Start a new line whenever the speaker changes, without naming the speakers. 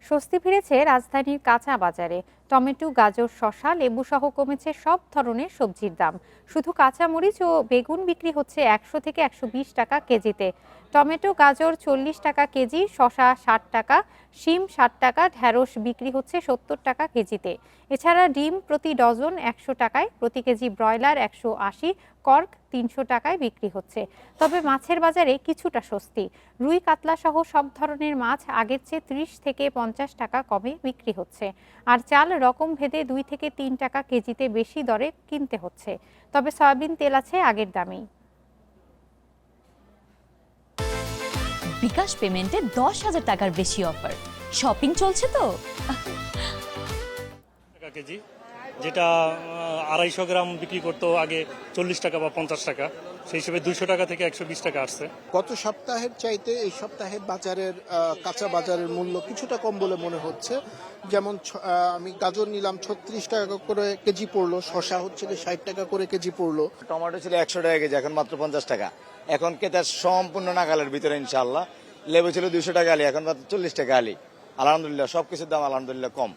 স্বস্তি ফিরেছে রাজধানীর কাঁচা বাজারে। টমেটো, গাজর, শসা, লেবু সহ কমেছে সব ধরনের সবজির দাম। শুধু কাঁচামরিচ ও বেগুন বিক্রি হচ্ছে 100 থেকে 120 টাকা কেজিতে। টমেটো, গাজর 40 টাকা কেজি, শসা 60 টাকা, শিম 60 টাকা, ঢেঁড়স বিক্রি হচ্ছে 70 টাকা কেজিতে। এছাড়া ডিম প্রতি ডজন 100 টাকায়, প্রতি কেজি ব্রয়লার 180, কর্ক 300 টাকায় বিক্রি হচ্ছে। তবে মাছের বাজারে কিছুটা স্বস্তি। রুই, কাতলা সহ সব ধরনের মাছ আগের চেয়ে 30 থেকে 50 টাকা কমে বিক্রি হচ্ছে। আর চাল রকম ভেদে 2 থেকে 3 টাকা কেজিতে বেশি দরে কিনতে হচ্ছে। তবে সয়াবিন তেল আছে আগের দামেই।
বিকাশ পেমেন্টে 10,000 টাকার বেশি অফার। শপিং চলছে তো।
টাকা কেজি, যেটা 250 গ্রাম বিক্রি করতো আগে 40 টাকা বা 50 টাকা, সেই হিসেবে 200 টাকা থেকে 120 টাকা আসছে।
গত সপ্তাহের চাইতে এই সপ্তাহে বাজারের কাঁচা বাজারের মূল্য কিছুটা কম বলে মনে হচ্ছে। যেমন আমি গাজর নিলাম 36 টাকা করে কেজি পড়লো, শসা হচ্ছে 60 টাকা করে কেজি পড়লো।
টমেটো ছিল 100 টাকা কেজি, এখন মাত্র 50 টাকা। এখন ক্রেতার সম্পূর্ণ নাগালের ভিতরে ইনশাআল্লাহ। লেবু ছিল 200 টাকা আলি, এখন মাত্র 40 টাকা আলি। আলহামদুলিল্লাহ সবকিছুর দাম আলহামদুলিল্লাহ কম।